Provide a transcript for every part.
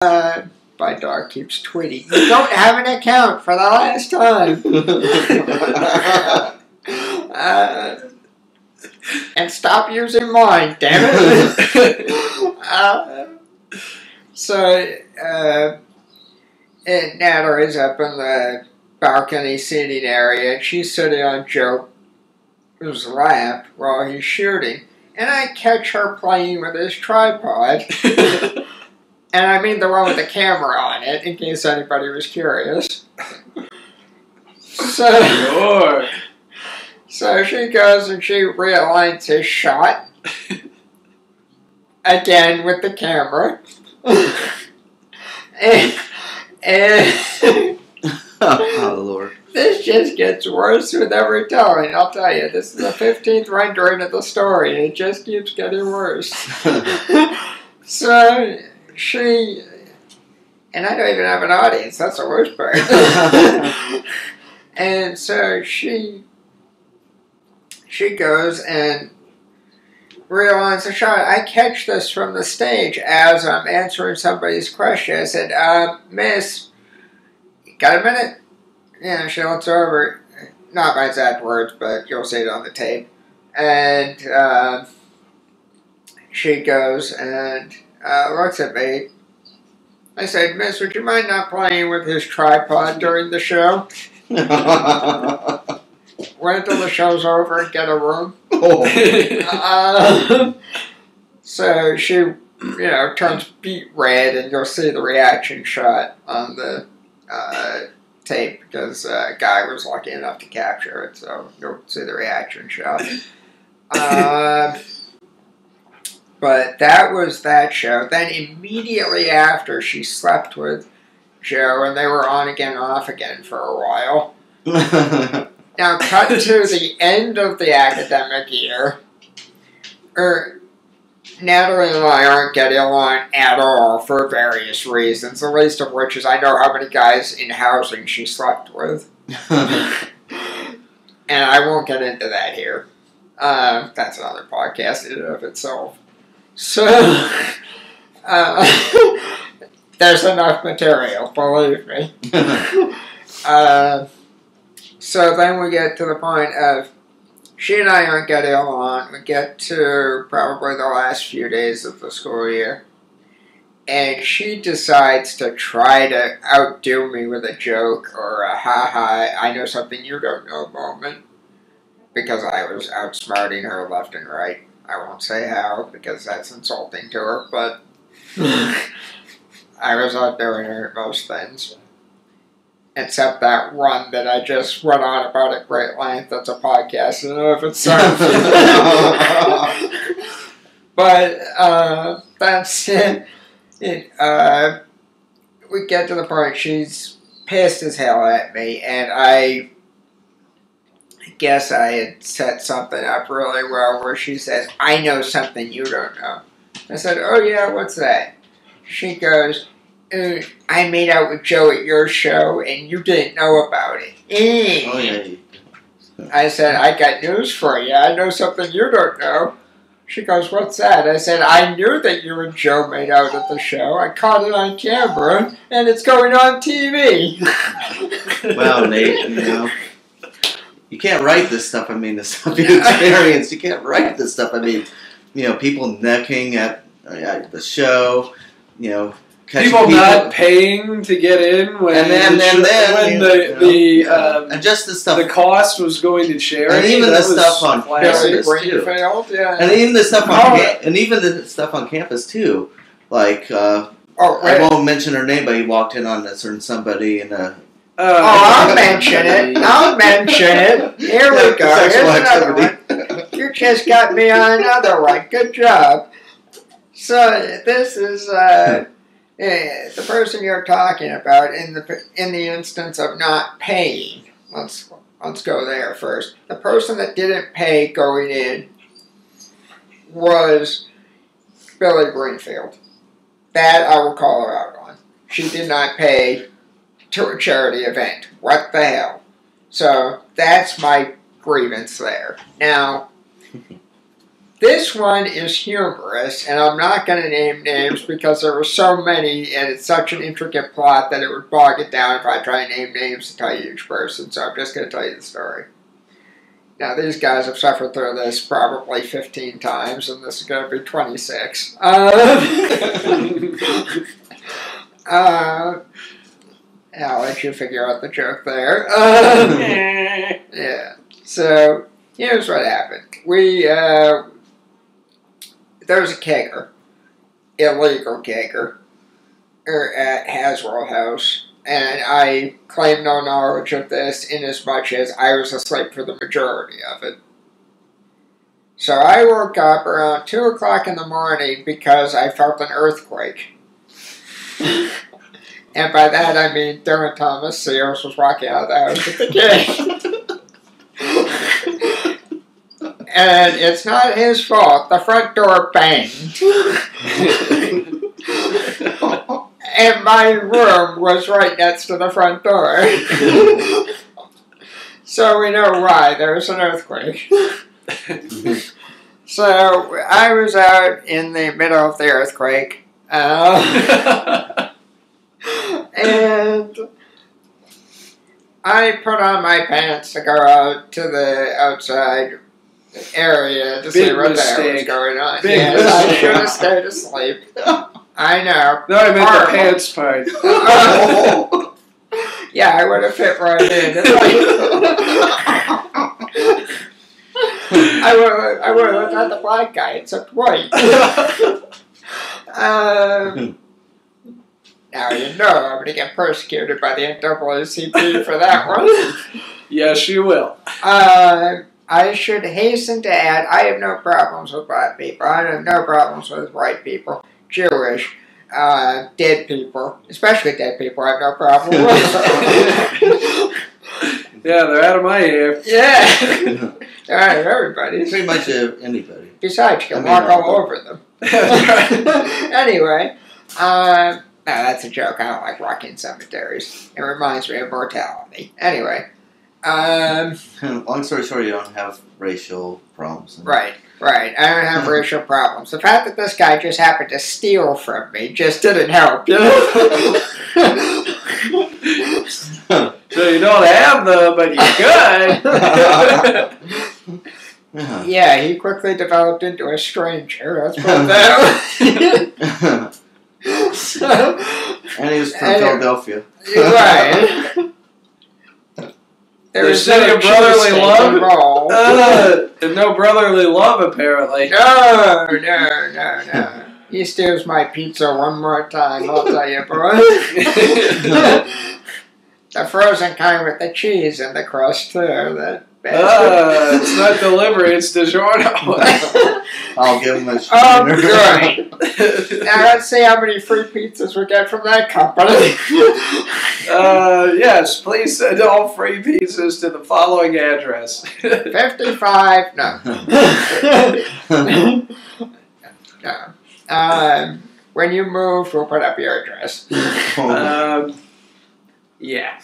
My dog keeps tweeting. You don't have an account for the last time. And stop using mine, damn it. And Natalie's up in the balcony seating area, and she's sitting on Joe's lap while he's shooting. And I catch her playing with his tripod. And I mean the one with the camera on it, in case anybody was curious. So she goes and she realigns his shot. Again with the camera. and oh, Lord. This just gets worse with every telling, I'll tell you. This is the 15th rendering of the story, and it just keeps getting worse. So she, and I don't even have an audience, that's the worst part. And so she goes and realigns the shot. I catch this from the stage as I'm answering somebody's question. I said, Miss, you got a minute? Yeah, she looks over, not my exact words, but you'll see it on the tape. And she goes and looks at me. I said, Miss, would you mind not playing with his tripod during the show? Wait until the show's over and get a room. So she, turns beet red, and you'll see the reaction shot on the tape, because a guy was lucky enough to capture it, so you'll see the reaction shot. But that was that show. Then immediately after, she slept with Joe, and they were on again, off again for a while. Now, cut to the end of the academic year. Natalie and I aren't getting along at all for various reasons, the least of which is I know how many guys in housing she slept with. And I won't get into that here. That's another podcast in and of itself. So, there's enough material, believe me. So then we get to the point of she and I aren't getting along. We get to probably the last few days of the school year. And she decides to try to outdo me with a joke or a ha-ha, I know something you don't know moment. Because I was outsmarting her left and right. I won't say how, because that's insulting to her, but I was outdoing her at most things. Except that one that I just went on about at great length. That's a podcast in and of itself. But that's it. We get to the point she's pissed as hell at me, and I guess I had set something up really well where she says, I know something you don't know. I said, oh yeah, what's that? She goes, I made out with Joe at your show, and you didn't know about it. Oh, yeah. I said, I got news for you. I know something you don't know. She goes, what's that? I said, I knew that you and Joe made out at the show. I caught it on camera, and it's going on TV. Well, Nate, you can't write this stuff. I mean, the stuff you experienced, you can't write this stuff. I mean, people necking at the show, people not paying to get in when and just the stuff, the cost was going to charity, and even the stuff on campus too. And even the stuff on campus too. Like I won't mention her name, but he walked in on a certain somebody and I'll mention it. I'll mention it. Here we go. Here's another one. You just got me on another one. Good job. So this is the person you're talking about in the instance of not paying. Let's go there first. The person that didn't pay going in was Billy Greenfield. That I will call her out on. She did not pay to a charity event. What the hell? So that's my grievance there. Now, This one is humorous, and I'm not going to name names because there were so many, and it's such an intricate plot that it would bog it down if I try and name names to tell you each person, so I'm just going to tell you the story. Now, these guys have suffered through this probably 15 times, and this is going to be 26. I'll let you figure out the joke there. Yeah, so here's what happened. There was a kegger, illegal kegger, at Haswell House, and I claim no knowledge of this inasmuch as I was asleep for the majority of it. So I woke up around 2 o'clock in the morning because I felt an earthquake. And by that I mean Dermot Thomas Sears was walking out of the house with the keg. And it's not his fault. The front door banged. And my room was right next to the front door. So we know why. There was an earthquake. So I was out in the middle of the earthquake. And I put on my pants to go out to the outside area to see what the hell was going on. Yes, I should have stayed asleep. I know. No, I meant the pants part. Yeah, I would have fit right in. I would have looked at the black guy, except white. Now you know I'm going to get persecuted by the NAACP for that one. Yes, you will. I should hasten to add, I have no problems with black people. I have no problems with white people, Jewish, dead people, especially dead people. I have no problem with. Yeah, they're out of my ear. Yeah, they're out of everybody's. Pretty much anybody. Besides, you can walk all over them. Anyway, no, that's a joke. I don't like walking cemeteries. It reminds me of mortality. Anyway. Long story short, you don't have racial problems. Right. I don't have racial problems. The fact that this guy just happened to steal from me just didn't help, you know? So you don't have them, but you could. Yeah, he quickly developed into a stranger. That's what that was. And he was from Philadelphia. Right. There was no brotherly love. And no brotherly love, apparently. No. He steals my pizza one more time, I'll tell you, boy. The frozen kind with the cheese and the crust, too. It's not delivery, it's DiGiorno. I'll give him a Oh, great. Now let's see how many free pizzas we get from that company. Yes, please send all free pizzas to the following address. 55, no. No. When you move, we'll put up your address. Yeah.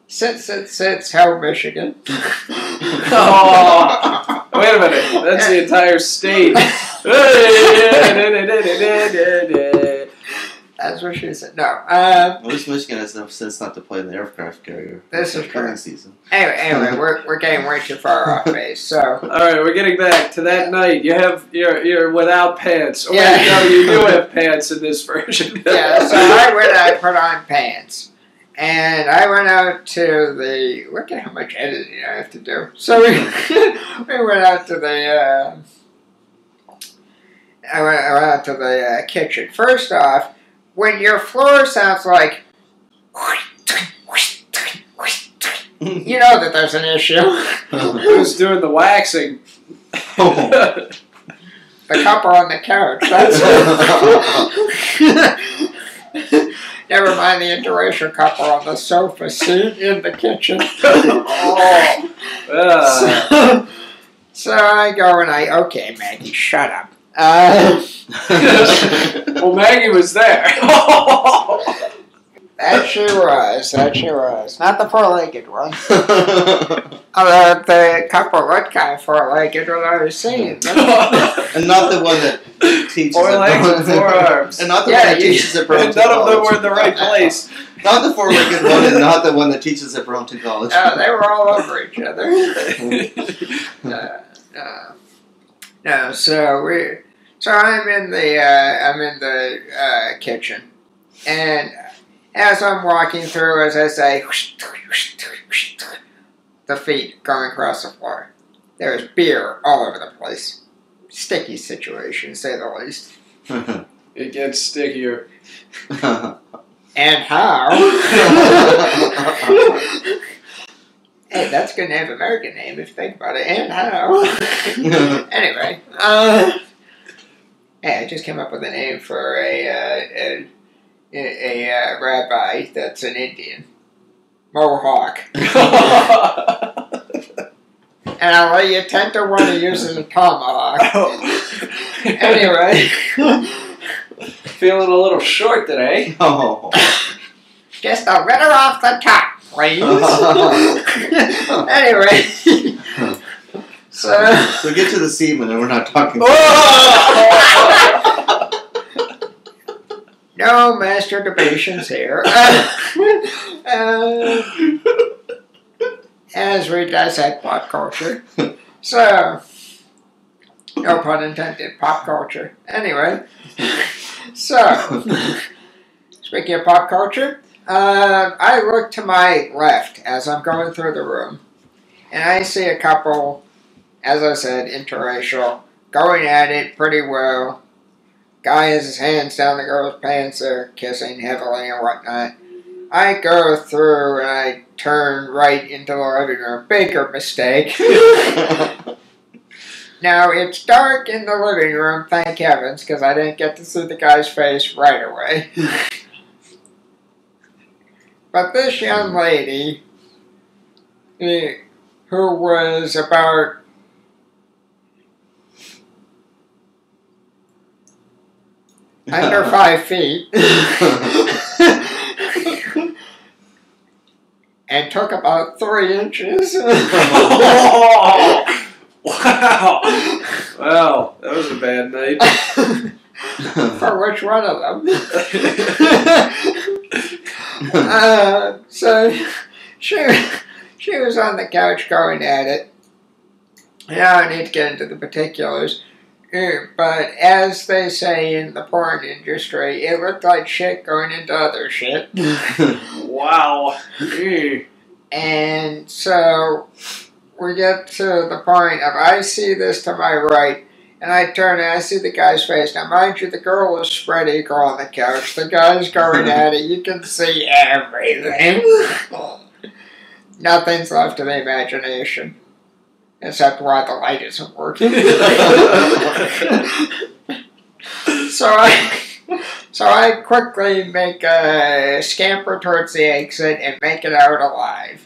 Sits, Hell, Michigan. Oh, wait a minute. That's the entire state. That's what she said. No. At least Michigan has enough sense not to play in the aircraft carrier. This is current correct. season. Anyway, we're getting way too far off base. So. All right, we're getting back to that night. You're without pants. Or Yeah. no, you do have pants in this version. Yeah. So I put on pants. And I went out to the, look at how much editing I have to do. So we went out to the, I went out to the kitchen. First off, when your floor sounds like, you know that there's an issue. Who's doing the waxing? The couple on the couch. That's never mind the interracial couple on the sofa seat in the kitchen. So I go and okay, Maggie, shut up. Well, Maggie was there. That she was. That she was. Not the four-legged one. Although the couple looked kind of four-legged when I was seeing them. And not the one that teaches 4 legs and 4 arms. And not the one that teaches at Burlington None of them College. were in the right place. Not the four-legged one, and not the one that teaches at Burlington College. They were all over each other. No, so I'm in the kitchen, and as I'm walking through, as I say, the feet going across the floor. There's beer all over the place. Sticky situation, to say the least. It gets stickier. And how? Hey, that's a good Native American name if you think about it. And how? Anyway, hey, I just came up with a name for a rabbi that's an Indian. Mohawk. And I'll let you 10 to 1 he uses a tomahawk. Anyway. Feeling a little short today. Oh. Just a little off the top, please. Anyway. So get to the semen and we're not talking. No masturbations here. As we dissect pop culture. So, no pun intended, pop culture. Anyway, so, speaking of pop culture, I look to my left as I'm going through the room, and I see a couple, as I said, interracial, going at it pretty well. Guy has his hands down the girl's pants, they're kissing heavily and whatnot. I go through and I turn right into the living room. Bigger mistake. Now, it's dark in the living room, thank heavens, because I didn't get to see the guy's face right away. But this young lady, who was about under 5 feet, and took about 3 inches. Wow. Wow, that was a bad night. For which one of them? So she was on the couch going at it. Now I need to get into the particulars. But as they say in the porn industry, it looked like shit going into other shit. Wow. And so we get to the point of I see this to my right, and I turn and I see the guy's face. Now, mind you, the girl is spread eagle on the couch. The guy's going at it. You can see everything. Nothing's left to the imagination. Except why the light isn't working. So I quickly make a scamper towards the exit and make it out alive.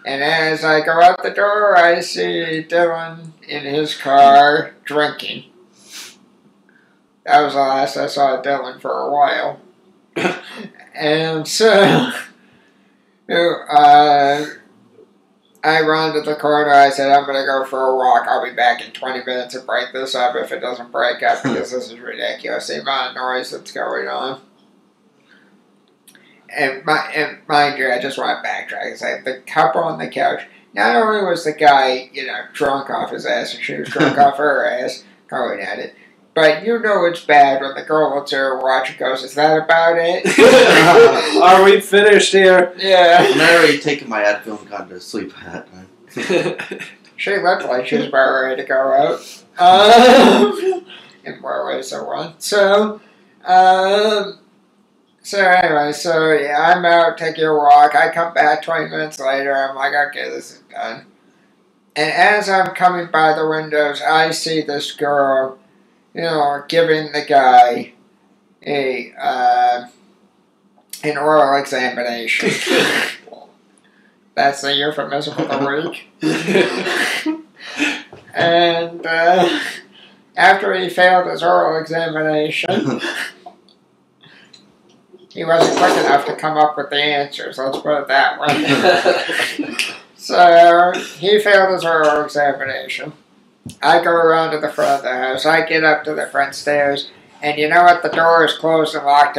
And as I go out the door, I see Dylan in his car drinking. That was the last I saw of Dylan for a while. And so I run to the corner. I said, I'm going to go for a walk. I'll be back in 20 minutes to break this up if it doesn't break up, because this is ridiculous. The amount of noise that's going on. And mind you, I just want to backtrack and say, the couple on the couch, not only was the guy, drunk off his ass, and she was drunk off her ass, going at it, but you know it's bad when the girl looks at her watch and goes, is that about it? Are we finished here? Yeah. And I already taken my Advil and gone to sleep at that time. She looked like she was about ready to go out. In more ways than one. So anyway, yeah, I'm out taking a walk. I come back 20 minutes later. I'm like, okay, this is done. And as I'm coming by the windows, I see this girl, giving the guy an oral examination. That's the euphemism of the week. And after he failed his oral examination, he wasn't quick enough to come up with the answers. Let's put it that way. So he failed his oral examination. I go around to the front of the house. I get up to the front stairs, and you know what? The door is closed and locked.